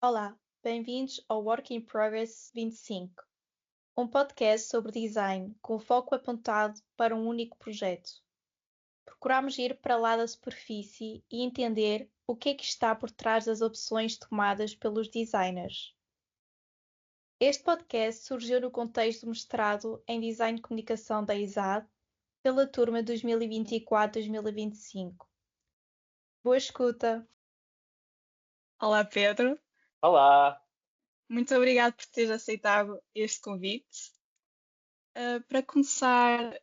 Olá, bem-vindos ao Work in Progress 25, um podcast sobre design com foco apontado para um único projeto. Procuramos ir para lá da superfície e entender o que é que está por trás das opções tomadas pelos designers. Este podcast surgiu no contexto do mestrado em Design de Comunicação da ISAD pela turma 2024-2025. Boa escuta! Olá Pedro, Olá, muito obrigado por teres aceitado este convite. Para começar,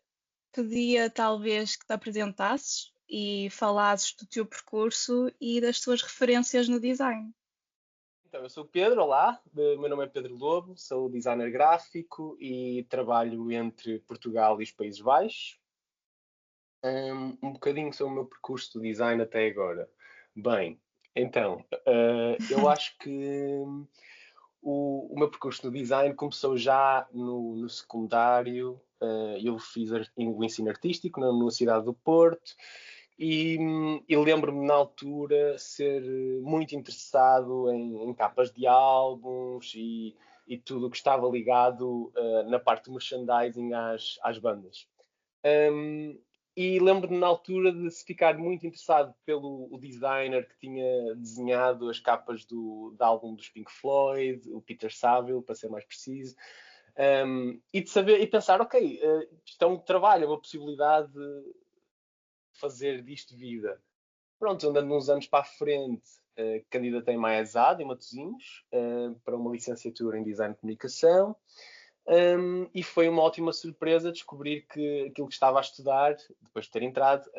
pedia talvez que te apresentasses e falasses do teu percurso e das tuas referências no design. então eu sou o Pedro, olá, meu nome é Pedro Lobo, sou designer gráfico e trabalho entre Portugal e os Países Baixos. Um bocadinho sobre o meu percurso de design até agora. Bem, então, eu acho que o meu percurso no design começou já no secundário. Eu fiz o ensino artístico na Universidade do Porto e lembro-me na altura ser muito interessado em capas de álbuns e tudo o que estava ligado na parte do merchandising às bandas. Um, e lembro-me na altura de se ficar muito interessado pelo o designer que tinha desenhado as capas do álbum dos Pink Floyd, o Peter Saville, para ser mais preciso, e de saber e pensar, ok, isto é um trabalho, é uma possibilidade de fazer disto vida. Pronto, andando uns anos para a frente, candidatei-me à ESAD, em Matosinhos, para uma licenciatura em Design de Comunicação. E foi uma ótima surpresa descobrir que aquilo que estava a estudar, depois de ter entrado,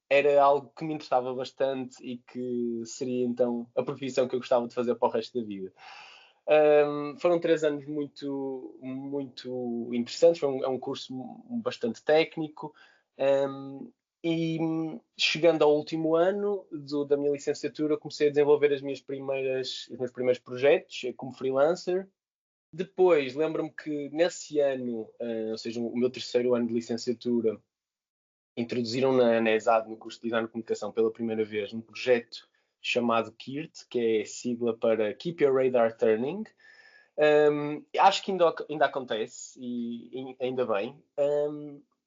era algo que me interessava bastante e que seria então a profissão que eu gostava de fazer para o resto da vida. Foram 3 anos muito interessantes, é um curso bastante técnico. E chegando ao último ano da minha licenciatura, comecei a desenvolver os meus primeiros projetos como freelancer. Depois, lembro-me que nesse ano, ou seja, o meu terceiro ano de licenciatura, introduziram na ESAD, no curso de Design de Comunicação, pela primeira vez, um projeto chamado KIRT, que é sigla para Keep Your Radar Turning. Acho que ainda acontece, e ainda bem.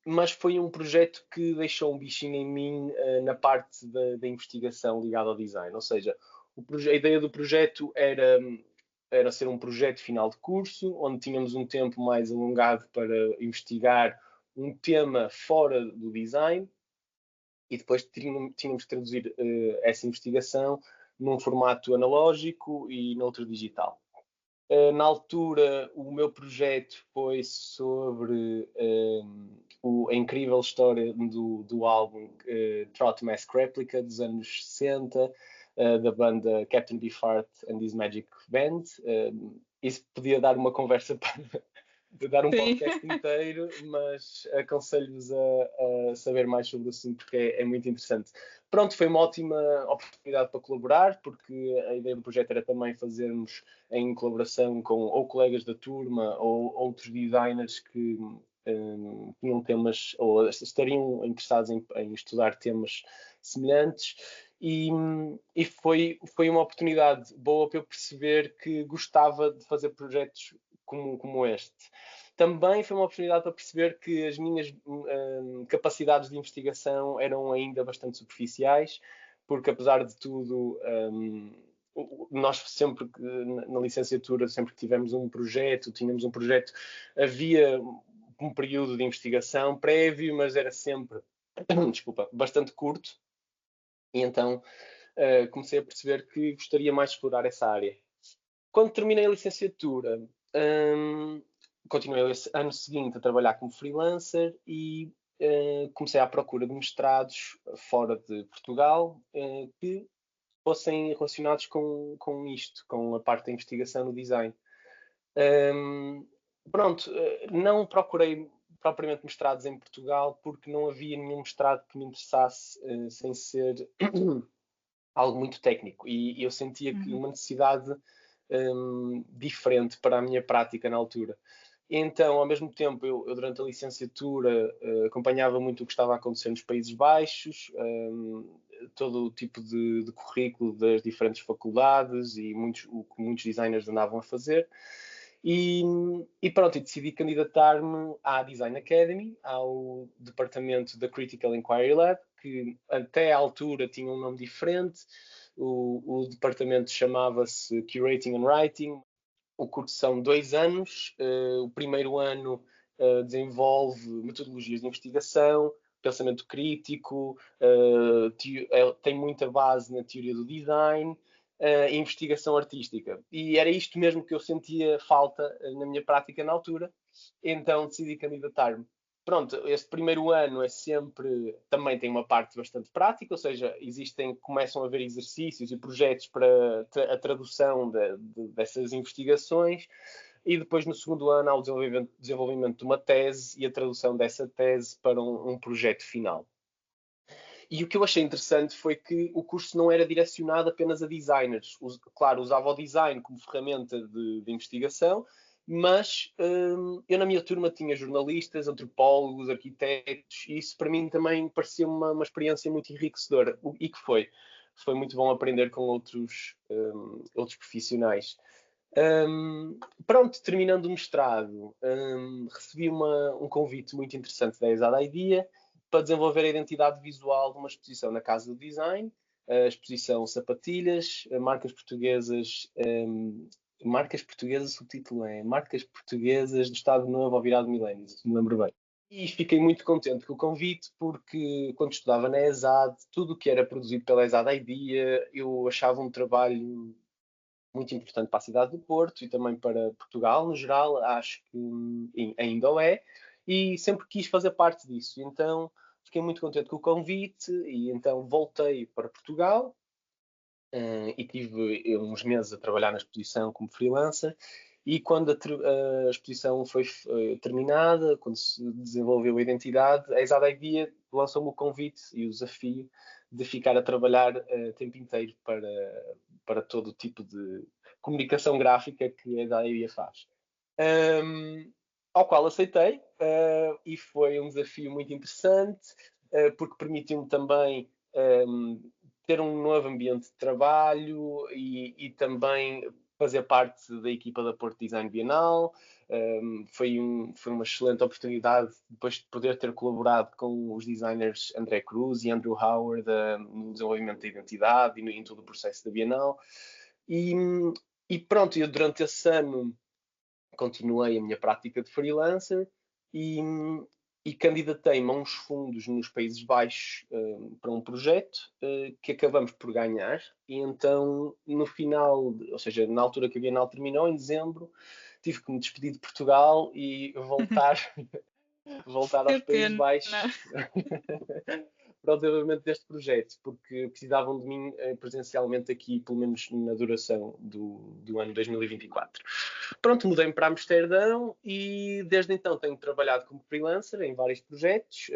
Mas foi um projeto que deixou um bichinho em mim na parte da investigação ligada ao design. Ou seja, a ideia do projeto era ser um projeto final de curso, onde tínhamos um tempo mais alongado para investigar um tema fora do design e depois tínhamos que traduzir essa investigação num formato analógico e noutro digital. Na altura, o meu projeto foi sobre a incrível história do álbum Trot Mask Replica dos anos 60, da banda Captain Beefheart and His Magic Band. Isso podia dar uma conversa para dar um podcast inteiro, mas aconselho-vos a saber mais sobre o assunto porque é muito interessante. Pronto, foi uma ótima oportunidade para colaborar, porque a ideia do projeto era também fazermos em colaboração com ou colegas da turma ou outros designers que tinham temas ou estariam interessados em estudar temas semelhantes. E foi uma oportunidade boa para eu perceber que gostava de fazer projetos como este. Também foi uma oportunidade para perceber que as minhas capacidades de investigação eram ainda bastante superficiais, porque apesar de tudo, nós sempre na licenciatura, sempre que tivemos um projeto, tínhamos um projeto, havia um período de investigação prévio, mas era sempre, desculpa, bastante curto. E então comecei a perceber que gostaria mais de explorar essa área. Quando terminei a licenciatura, continuei esse ano seguinte a trabalhar como freelancer e comecei à procura de mestrados fora de Portugal que fossem relacionados com isto, com a parte da investigação no design. Pronto, não procurei propriamente mestrados em Portugal porque não havia nenhum mestrado que me interessasse sem ser algo muito técnico e eu sentia que uma necessidade diferente para a minha prática na altura. Então, ao mesmo tempo, eu durante a licenciatura acompanhava muito o que estava a acontecer nos Países Baixos, todo o tipo de currículo das diferentes faculdades e o que muitos designers andavam a fazer. E pronto, decidi candidatar-me à Design Academy, ao departamento da Critical Inquiry Lab, que até à altura tinha um nome diferente. O departamento chamava-se Curating and Writing. O curso são 2 anos. O primeiro ano desenvolve metodologias de investigação, pensamento crítico, tem muita base na teoria do design, investigação artística. E era isto mesmo que eu sentia falta na minha prática na altura, então decidi candidatar-me. Pronto, este primeiro ano também tem uma parte bastante prática, ou seja, começam a haver exercícios e projetos para a tradução dessas investigações, e depois no segundo ano há o desenvolvimento de uma tese e a tradução dessa tese para um projeto final. E o que eu achei interessante foi que o curso não era direcionado apenas a designers. Claro, usava o design como ferramenta de investigação, mas eu na minha turma tinha jornalistas, antropólogos, arquitetos, e isso para mim também parecia uma experiência muito enriquecedora. E que foi muito bom aprender com outros profissionais. Pronto, terminando o mestrado, recebi um convite muito interessante da ESAD Idea para desenvolver a identidade visual de uma exposição na Casa do Design, a exposição Sapatilhas, marcas portuguesas, o título é Marcas Portuguesas do Estado Novo ao virar do milénio, se me lembro bem. E fiquei muito contente com o convite, porque quando estudava na ESAD, tudo o que era produzido pela ESAD Idea, eu achava um trabalho muito importante para a cidade do Porto e também para Portugal no geral, acho que ainda o é, e sempre quis fazer parte disso. Então fiquei muito contente com o convite e então voltei para Portugal e tive uns meses a trabalhar na exposição como freelancer. E quando a exposição foi terminada, quando se desenvolveu a identidade, a ESAD Idea lançou-me o convite e o desafio de ficar a trabalhar o tempo inteiro para todo o tipo de comunicação gráfica que a ESAD Idea faz. Ao qual aceitei, e foi um desafio muito interessante, porque permitiu-me também ter um novo ambiente de trabalho e também fazer parte da equipa da Porto Design Bienal. Foi uma excelente oportunidade depois de poder ter colaborado com os designers André Cruz e Andrew Howard no desenvolvimento da identidade e em todo o processo da Bienal. E pronto, eu durante esse ano continuei a minha prática de freelancer e candidatei-me a uns fundos nos Países Baixos para um projeto que acabamos por ganhar. E então, no final, ou seja, na altura que a Bienal terminou, em dezembro, tive que me despedir de Portugal e voltar aos Países Baixos para o desenvolvimento deste projeto, porque precisavam de mim presencialmente aqui, pelo menos na duração do ano 2024. Pronto, mudei-me para Amsterdão e desde então tenho trabalhado como freelancer em vários projetos,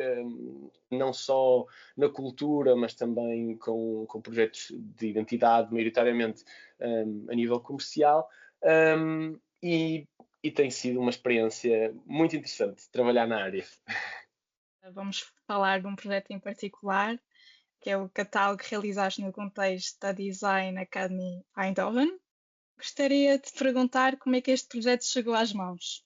não só na cultura, mas também com projetos de identidade, maioritariamente a nível comercial, e tem sido uma experiência muito interessante trabalhar na área. Vamos falar de um projeto em particular, que é o catálogo que realizaste no contexto da Design Academy Eindhoven. Gostaria de te perguntar como é que este projeto chegou às mãos.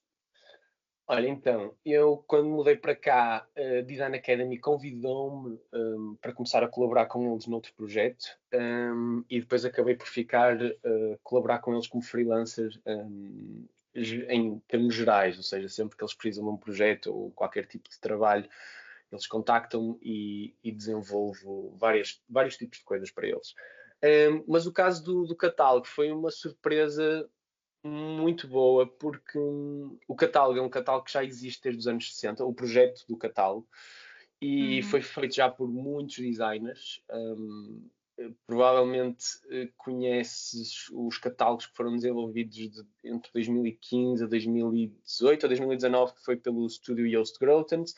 Olha, então, eu quando mudei para cá, a Design Academy convidou-me para começar a colaborar com eles noutro projeto e depois acabei por ficar a colaborar com eles como freelancer em termos gerais, ou seja, sempre que eles precisam de um projeto ou qualquer tipo de trabalho, eles contactam-me e desenvolvo vários tipos de coisas para eles. Mas o caso do catálogo foi uma surpresa muito boa, porque o catálogo é um catálogo que já existe desde os anos 60, o projeto do catálogo, e foi feito já por muitos designers. Provavelmente conheces os catálogos que foram desenvolvidos entre 2015 a 2018 ou 2019, que foi pelo estúdio Joost Grootens.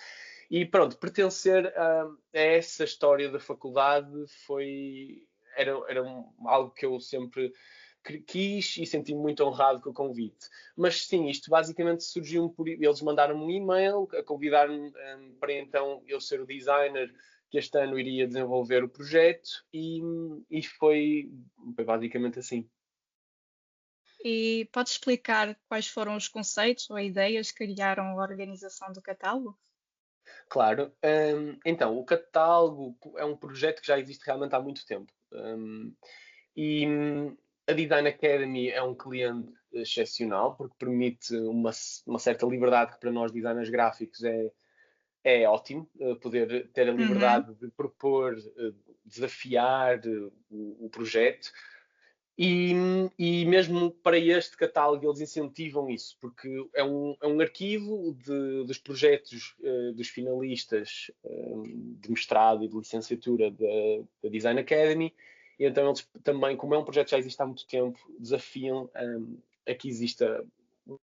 E pronto, pertencer a essa história da faculdade era algo que eu sempre quis e senti-me muito honrado com o convite. Mas sim, isto basicamente surgiu eles mandaram-me um e-mail a convidar-me para então eu ser o designer que este ano iria desenvolver o projeto e foi basicamente assim. E podes explicar quais foram os conceitos ou ideias que criaram a organização do catálogo? Claro. Então, o catálogo é um projeto que já existe realmente há muito tempo. E a Design Academy é um cliente excepcional porque permite uma certa liberdade que para nós designers gráficos é ótimo, poder ter a Uhum. liberdade de propor, desafiar o projeto. E mesmo para este catálogo eles incentivam isso, porque é um arquivo dos projetos dos finalistas de mestrado e de licenciatura da Design Academy, e então eles também, como é um projeto que já existe há muito tempo, desafiam a que exista,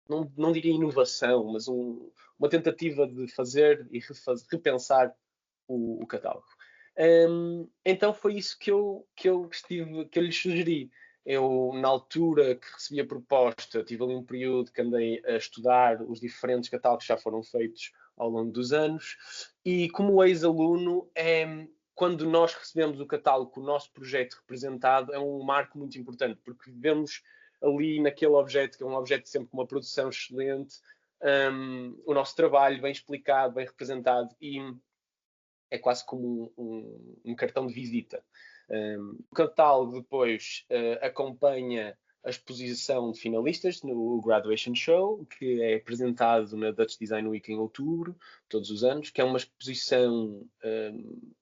não diria inovação, mas uma tentativa de fazer e repensar o catálogo. Então foi isso que eu lhes sugeri. Eu, na altura que recebi a proposta, tive ali um período que andei a estudar os diferentes catálogos que já foram feitos ao longo dos anos, e como ex-aluno, quando nós recebemos o catálogo com o nosso projeto representado, é um marco muito importante, porque vemos ali naquele objeto, que é um objeto sempre com uma produção excelente, o nosso trabalho bem explicado, bem representado, e é quase como um cartão de visita. O catálogo depois acompanha a exposição de finalistas no Graduation Show, que é apresentado na Dutch Design Week em outubro, todos os anos, que é uma exposição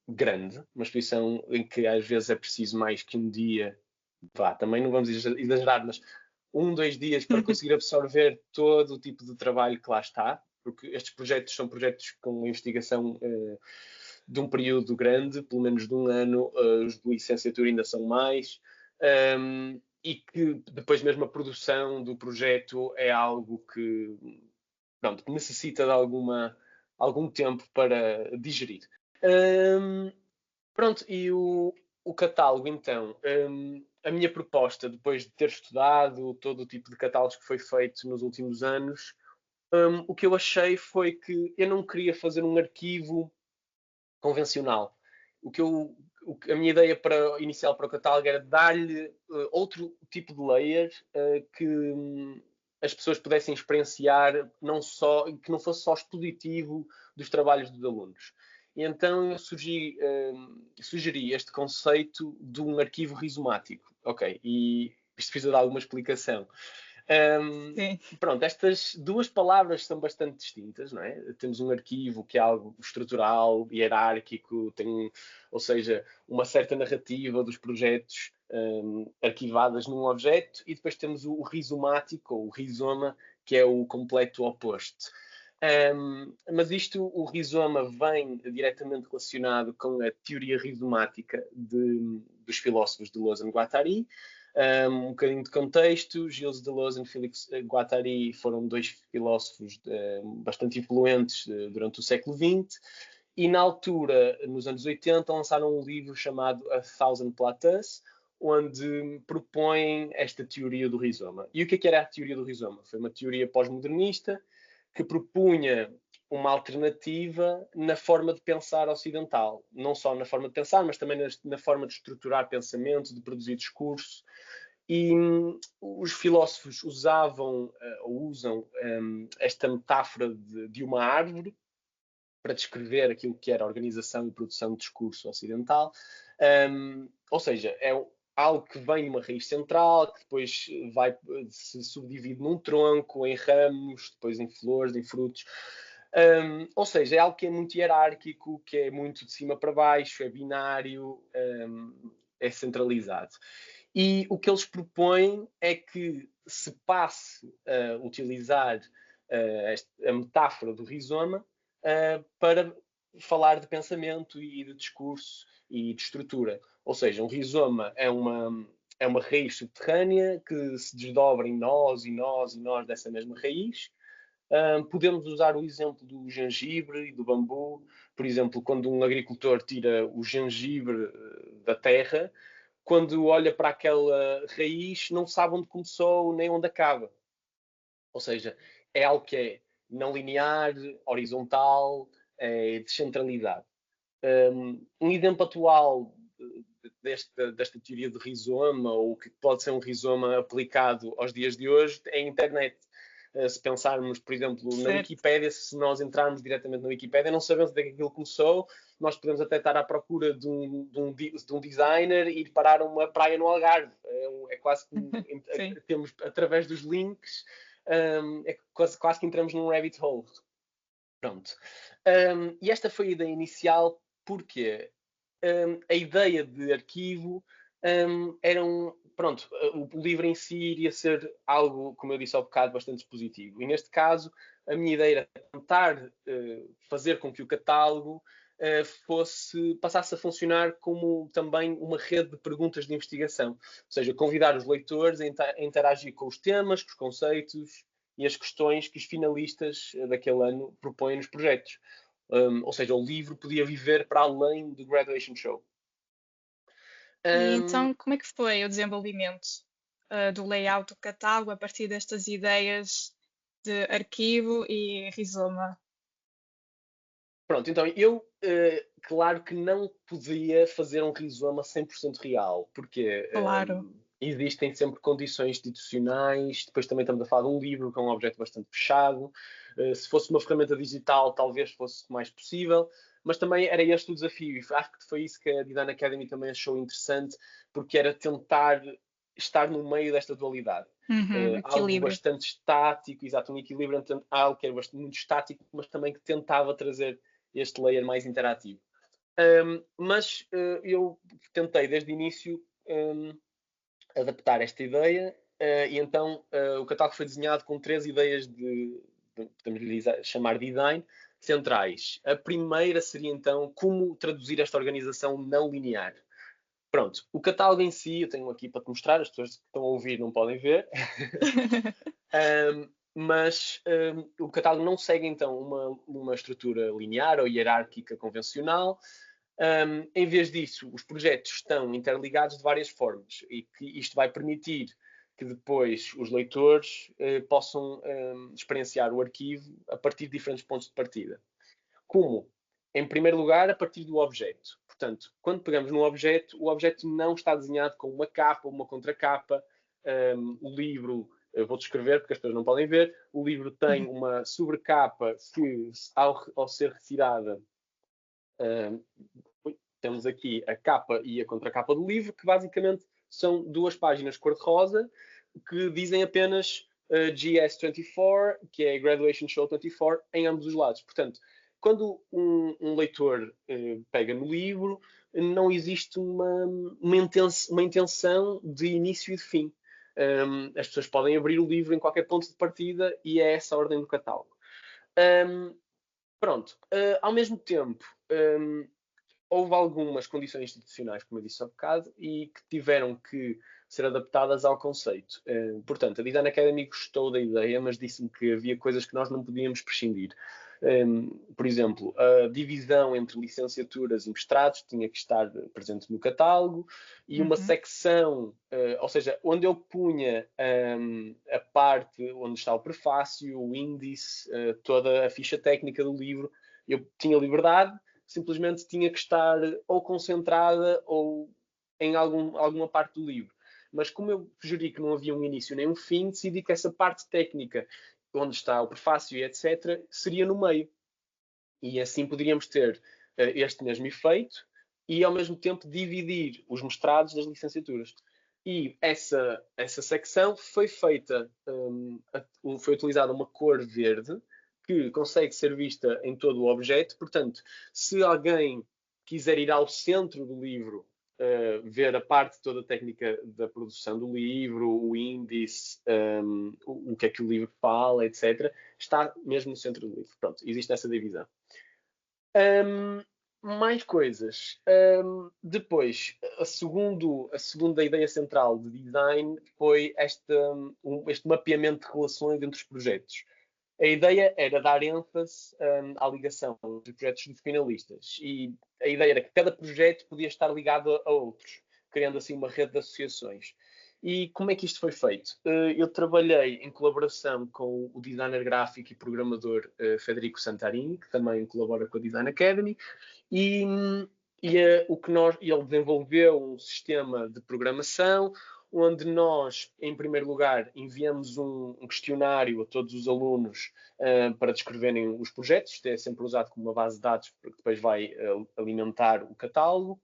grande, uma exposição em que às vezes é preciso mais que um dia, também não vamos exagerar, mas 2 dias para conseguir absorver todo o tipo de trabalho que lá está, porque estes projetos são projetos com investigação de um período grande, pelo menos de um ano, os de licenciatura ainda são mais, e que depois mesmo a produção do projeto é algo que, pronto, necessita de algum tempo para digerir. Pronto, e o catálogo, então, a minha proposta, depois de ter estudado todo o tipo de catálogos que foi feito nos últimos anos, o que eu achei foi que eu não queria fazer um arquivo convencional. A minha ideia inicial para o catálogo era dar-lhe outro tipo de layer que as pessoas pudessem experienciar, que não fosse só expositivo dos trabalhos dos alunos. E então eu sugeri este conceito de um arquivo rizomático. Ok, e isto precisa de alguma explicação. Sim. Pronto, estas duas palavras são bastante distintas, não é? Temos um arquivo que é algo estrutural, hierárquico, ou seja, uma certa narrativa dos projetos arquivadas num objeto, e depois temos o rizomático, ou o rizoma, que é o completo oposto. Mas o rizoma, vem diretamente relacionado com a teoria rizomática dos filósofos Deleuze e Guattari. Um bocadinho de contexto: Gilles Deleuze e Félix Guattari foram dois filósofos bastante influentes durante o século XX, e na altura, nos anos 80, lançaram um livro chamado A Thousand Plateaus, onde propõem esta teoria do rizoma. E o que era a teoria do rizoma? Foi uma teoria pós-modernista que propunha uma alternativa na forma de pensar ocidental. Não só na forma de pensar, mas também na forma de estruturar pensamento, de produzir discurso. E os filósofos usavam ou usam esta metáfora de uma árvore para descrever aquilo que era a organização e produção de discurso ocidental. Ou seja, é algo que vem de uma raiz central, que depois se subdivide num tronco, em ramos, depois em flores, em frutos. Ou seja, é algo que é muito hierárquico, que é muito de cima para baixo, é binário, é centralizado. E o que eles propõem é que se passe a utilizar a metáfora do rizoma para falar de pensamento e de discurso e de estrutura. Ou seja, um rizoma é uma raiz subterrânea que se desdobra em nós e nós e nós dessa mesma raiz. Podemos usar o exemplo do gengibre e do bambu. Por exemplo, quando um agricultor tira o gengibre da terra, quando olha para aquela raiz, não sabe onde começou nem onde acaba. Ou seja, é algo que é não linear, horizontal, é descentralizado. Um exemplo atual desta teoria de rizoma, ou que pode ser um rizoma aplicado aos dias de hoje, é a internet. Se pensarmos, por exemplo, na Wikipédia, se nós entrarmos diretamente na Wikipédia, não sabemos onde é que aquilo começou, nós podemos até estar à procura de um designer e ir parar uma praia no Algarve. É quase que temos, através dos links, é quase que entramos num rabbit hole. Pronto. E esta foi a ideia inicial, porque a ideia de arquivo era pronto, o livro em si iria ser algo, como eu disse há bocado, bastante expositivo. E neste caso, a minha ideia era tentar fazer com que o catálogo passasse a funcionar como também uma rede de perguntas de investigação. Ou seja, convidar os leitores a interagir com os temas, com os conceitos e as questões que os finalistas daquele ano propõem nos projetos. Ou seja, o livro podia viver para além do Graduation Show. E então, como é que foi o desenvolvimento do layout do catálogo a partir destas ideias de arquivo e rizoma? Pronto, então eu, claro que não podia fazer um rizoma 100% real, porque Claro. existem sempre condições institucionais, depois também estamos a falar de um livro que é um objeto bastante fechado, se fosse uma ferramenta digital talvez fosse mais possível, mas também era este o desafio, e acho que foi isso que a Design Academy também achou interessante, porque era tentar estar no meio desta dualidade. Algo bastante estático, exato, um equilíbrio entre algo que era muito estático, mas também que tentava trazer este layer mais interativo. Mas eu tentei desde o início adaptar esta ideia e então o catálogo foi desenhado com 3 ideias podemos chamar de design centrais. A primeira seria então como traduzir esta organização não linear. Pronto, o catálogo em si, eu tenho aqui para te mostrar, as pessoas que estão a ouvir não podem ver. Mas o catálogo não segue então uma estrutura linear ou hierárquica convencional. Em vez disso, os projetos estão interligados de várias formas e que isto vai permitir que depois os leitores possam experienciar o arquivo a partir de diferentes pontos de partida. Como? Em primeiro lugar, a partir do objeto. Portanto, quando pegamos num objeto, o objeto não está desenhado com uma capa ou uma contracapa. O livro, eu vou descrever porque as pessoas não podem ver, o livro tem uma sobrecapa que, ao ser retirada, temos aqui a capa e a contracapa do livro, que basicamente são 2 páginas cor-de-rosa que dizem apenas GS24, que é Graduation Show 24, em ambos os lados. Portanto, quando um leitor pega no livro, não existe uma intenção de início e de fim. As pessoas podem abrir o livro em qualquer ponto de partida e é essa a ordem do catálogo. Pronto. Ao mesmo tempo, houve algumas condições institucionais, como eu disse há bocado, e que tiveram que ser adaptadas ao conceito. Portanto, a Design Academy gostou da ideia, mas disse-me que havia coisas que nós não podíamos prescindir. Por exemplo, a divisão entre licenciaturas e mestrados tinha que estar presente no catálogo e uma secção, ou seja, onde eu punha a parte onde está o prefácio, o índice, toda a ficha técnica do livro, eu tinha liberdade, simplesmente tinha que estar ou concentrada ou em alguma parte do livro. Mas como eu sugeri que não havia um início nem um fim, decidi que essa parte técnica, onde está o prefácio e etc., seria no meio. E assim poderíamos ter este mesmo efeito e, ao mesmo tempo, dividir os mestrados das licenciaturas. E essa secção foi feita, foi utilizada uma cor verde, que consegue ser vista em todo o objeto. Portanto, se alguém quiser ir ao centro do livro, ver a parte toda técnica da produção do livro, o índice, o que é que o livro fala, etc., está mesmo no centro do livro. Pronto, existe essa divisão. Mais coisas. Depois, a segunda ideia central de design foi este mapeamento de relações entre os projetos. A ideia era dar ênfase à ligação dos projetos dos finalistas e a ideia era que cada projeto podia estar ligado a outros, criando assim uma rede de associações. E como é que isto foi feito? Eu trabalhei em colaboração com o designer gráfico e programador Federico Santarini, que também colabora com a Design Academy, e ele desenvolveu um sistema de programação onde nós, em primeiro lugar, enviamos um questionário a todos os alunos para descreverem os projetos. Isto é sempre usado como uma base de dados, porque depois vai alimentar o catálogo.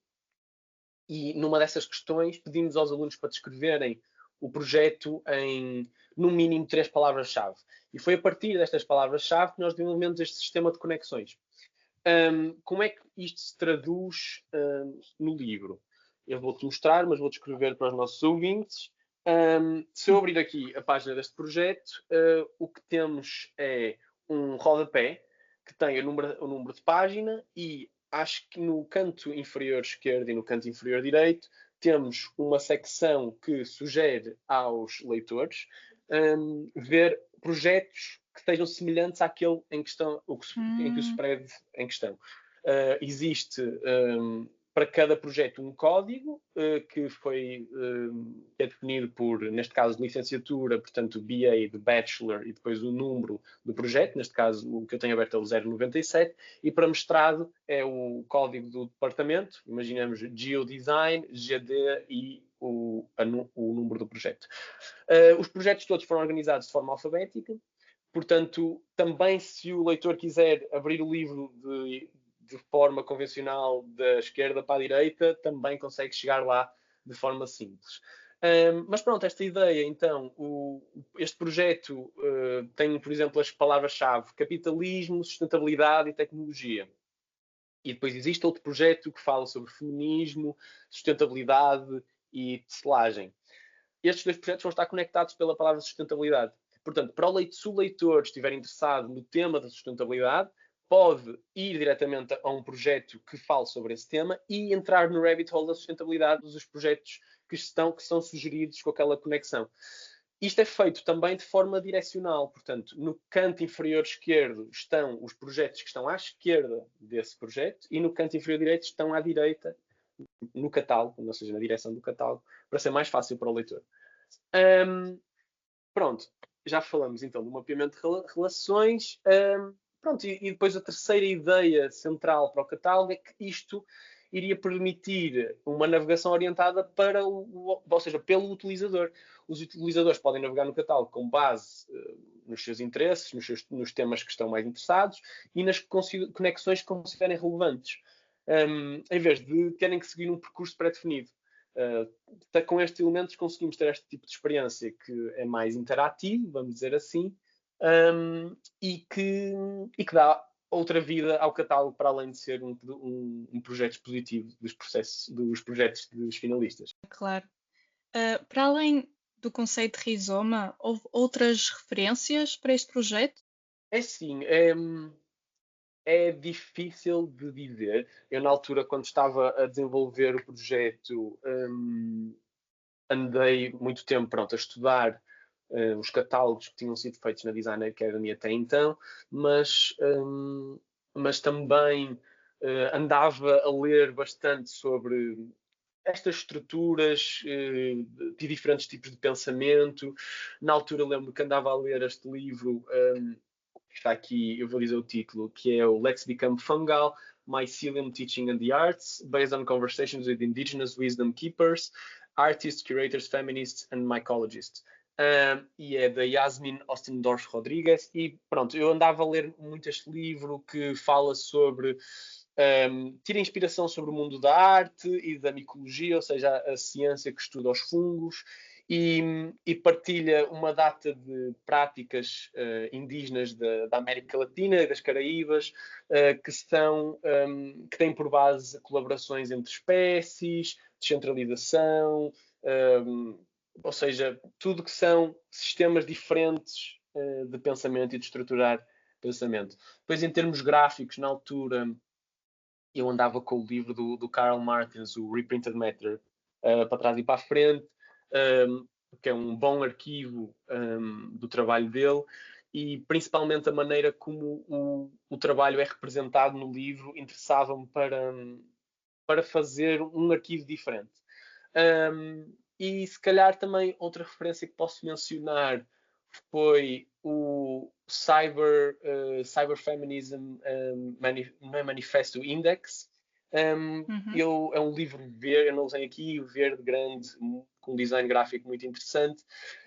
E numa dessas questões pedimos aos alunos para descreverem o projeto em, no mínimo, 3 palavras-chave. E foi a partir destas palavras-chave que nós desenvolvemos este sistema de conexões. Como é que isto se traduz no livro? Eu vou-te mostrar, mas vou descrever para os nossos ouvintes. Se eu abrir aqui a página deste projeto, o que temos é um rodapé que tem o número de página e acho que no canto inferior esquerdo e no canto inferior direito temos uma secção que sugere aos leitores ver projetos que estejam semelhantes àquele em questão, em que o spread em questão. Existe para cada projeto um código que é definido por, neste caso, de licenciatura, portanto, BA de Bachelor e depois o número do projeto, neste caso o que eu tenho aberto é o 097, e para mestrado é o código do departamento, imaginemos Geodesign, GD e o número do projeto. Os projetos todos foram organizados de forma alfabética, portanto, também se o leitor quiser abrir o livro de forma convencional da esquerda para a direita, também consegue chegar lá de forma simples. Mas pronto, esta ideia, então, este projeto tem, por exemplo, as palavras-chave capitalismo, sustentabilidade e tecnologia. E depois existe outro projeto que fala sobre feminismo, sustentabilidade e tecelagem. Estes 2 projetos vão estar conectados pela palavra sustentabilidade. Portanto, se o leitor estiver interessado no tema da sustentabilidade, pode ir diretamente a um projeto que fale sobre esse tema e entrar no rabbit hole da sustentabilidade dos projetos que são sugeridos com aquela conexão. Isto é feito também de forma direcional, portanto, no canto inferior esquerdo estão os projetos que estão à esquerda desse projeto e no canto inferior direito estão à direita, no catálogo, ou seja, na direção do catálogo, para ser mais fácil para o leitor. Pronto, já falamos então do mapeamento de relações. Pronto, e depois a terceira ideia central para o catálogo é que isto iria permitir uma navegação orientada para ou seja, pelo utilizador. Os utilizadores podem navegar no catálogo com base nos seus interesses, nos temas que estão mais interessados e nas conexões que considerem relevantes, em vez de terem que seguir um percurso pré-definido. Com estes elementos conseguimos ter este tipo de experiência que é mais interativo, vamos dizer assim, e que dá outra vida ao catálogo para além de ser um projeto expositivo dos projetos dos finalistas. Claro. Para além do conceito de rizoma, houve outras referências para este projeto? É sim, é difícil de dizer. Eu, na altura, quando estava a desenvolver o projeto, andei muito tempo a estudar os catálogos que tinham sido feitos na Design Academy até então, mas também andava a ler bastante sobre estas estruturas de diferentes tipos de pensamento. Na altura lembro que andava a ler este livro, que está aqui, eu vou dizer o título, que é o Let's Become Fungal, Mycelium Teaching and the Arts, based on conversations with indigenous wisdom keepers, artists, curators, feminists and mycologists. E é da Yasmin Ostendorf Rodrigues. E pronto, eu andava a ler muito este livro que fala sobre tira inspiração sobre o mundo da arte e da micologia, ou seja, a ciência que estuda os fungos, e partilha uma data de práticas indígenas da América Latina e das Caraíbas que têm por base colaborações entre espécies, descentralização, ou seja, tudo que são sistemas diferentes de pensamento e de estruturar pensamento. Depois, em termos gráficos, na altura, eu andava com o livro do Karl Martins, o Reprinted Matter, para trás e para a frente, que é um bom arquivo do trabalho dele, e principalmente a maneira como o trabalho é representado no livro interessava-me para fazer um arquivo diferente. E se calhar também outra referência que posso mencionar foi o Cyber Feminism Manifesto Index. É um livro verde, eu não tenho aqui, verde, grande, com um design gráfico muito interessante,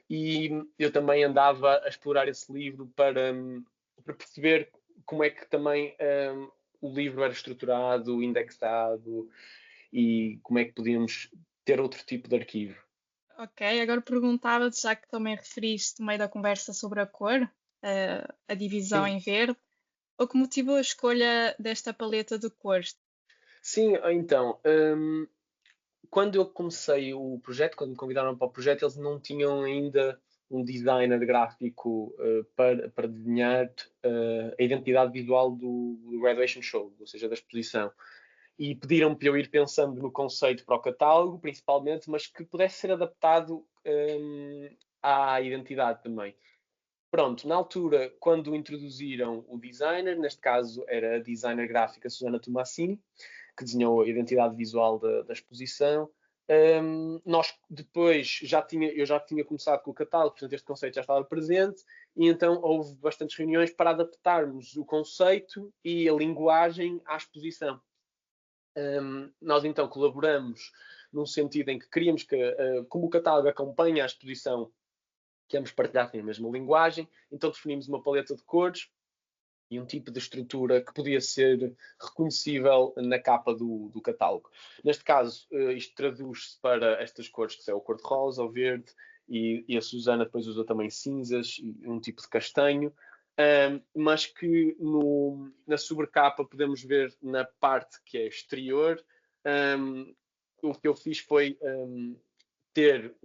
e eu também andava a explorar esse livro para perceber como é que também o livro era estruturado, indexado, e como é que podíamos ter outro tipo de arquivo. Ok, agora perguntava-te, já que também referiste no meio da conversa sobre a cor, a divisão Sim. em verde, o que motivou a escolha desta paleta de cores? Sim, então, quando eu comecei o projeto, quando me convidaram para o projeto, eles não tinham ainda um designer gráfico para desenhar a identidade visual do Graduation Show, ou seja, da exposição. E pediram-me para eu ir pensando no conceito para o catálogo, principalmente, mas que pudesse ser adaptado à identidade também. Pronto, na altura, quando introduziram o designer, neste caso era a designer gráfica Susana Tomassini, que desenhou a identidade visual da exposição. Nós depois eu já tinha começado com o catálogo, portanto este conceito já estava presente, e então houve bastantes reuniões para adaptarmos o conceito e a linguagem à exposição. Nós então colaboramos num sentido em que queríamos que, como o catálogo acompanha a exposição, que ambos partilhassem a mesma linguagem, então definimos uma paleta de cores e um tipo de estrutura que podia ser reconhecível na capa do catálogo. Neste caso, isto traduz-se para estas cores, que são o cor-de-rosa, o verde, e a Susana depois usa também cinzas e um tipo de castanho, mas que na sobrecapa podemos ver na parte que é exterior. O que eu fiz foi ter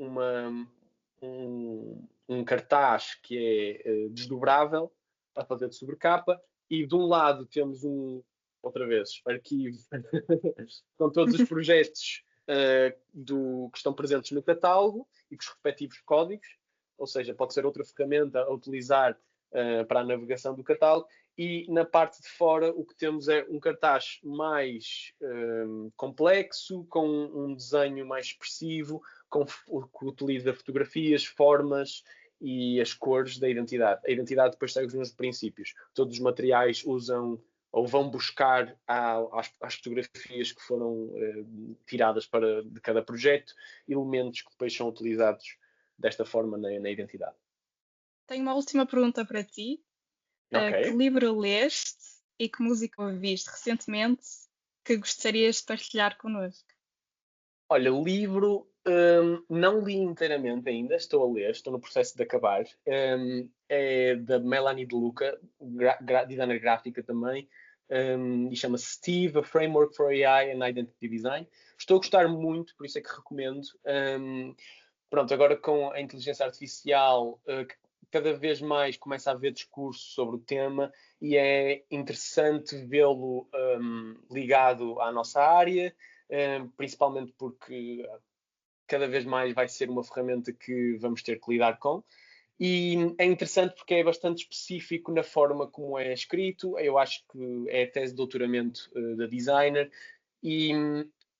um cartaz que é desdobrável para fazer de sobrecapa, e de um lado temos outra vez, arquivo com todos os projetos que estão presentes no catálogo e com os respectivos códigos, ou seja, pode ser outra ferramenta a utilizar para a navegação do catálogo, e na parte de fora o que temos é um cartaz mais complexo, com um desenho mais expressivo, que utiliza fotografias, formas e as cores da identidade. A identidade depois segue os mesmos princípios. Todos os materiais usam ou vão buscar às fotografias que foram tiradas de cada projeto, elementos que depois são utilizados desta forma na identidade. Tenho uma última pergunta para ti. Ok. Que livro leste e que música ouviste recentemente que gostarias de partilhar connosco? Olha, o livro não li inteiramente ainda, estou a ler, estou no processo de acabar. É da Melanie De Luca, designer gráfica também, e chama-se Steve, A Framework for AI and Identity Design. Estou a gostar muito, por isso é que recomendo. Pronto, agora com a inteligência artificial, cada vez mais começa a haver discurso sobre o tema, e é interessante vê-lo ligado à nossa área, principalmente porque cada vez mais vai ser uma ferramenta que vamos ter que lidar com. E é interessante porque é bastante específico na forma como é escrito. Eu acho que é a tese de doutoramento da designer, e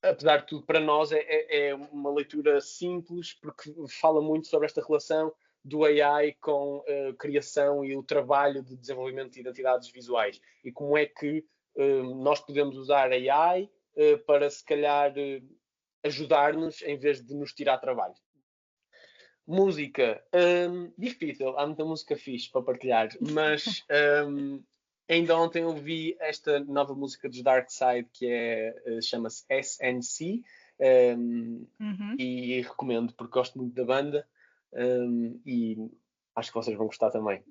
apesar de tudo, para nós é uma leitura simples, porque fala muito sobre esta relação do AI com a criação e o trabalho de desenvolvimento de identidades visuais, e como é que nós podemos usar AI para, se calhar, ajudar-nos em vez de nos tirar trabalho. Música, difícil, há muita música fixe para partilhar, mas ainda ontem ouvi esta nova música dos Dark Side, que chama-se SNC, e recomendo porque gosto muito da banda, e acho que vocês vão gostar também.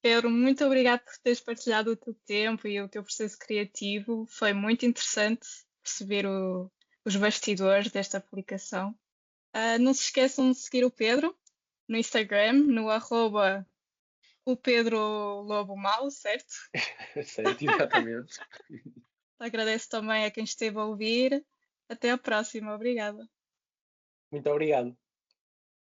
Pedro, muito obrigado por teres partilhado o teu tempo e o teu processo criativo. Foi muito interessante perceber os bastidores desta aplicação. Não se esqueçam de seguir o Pedro no Instagram, no @ o Pedro Lobo Mau, certo? Certo, exatamente. Agradeço também a quem esteve a ouvir. Até a próxima. Obrigada. Muito obrigado.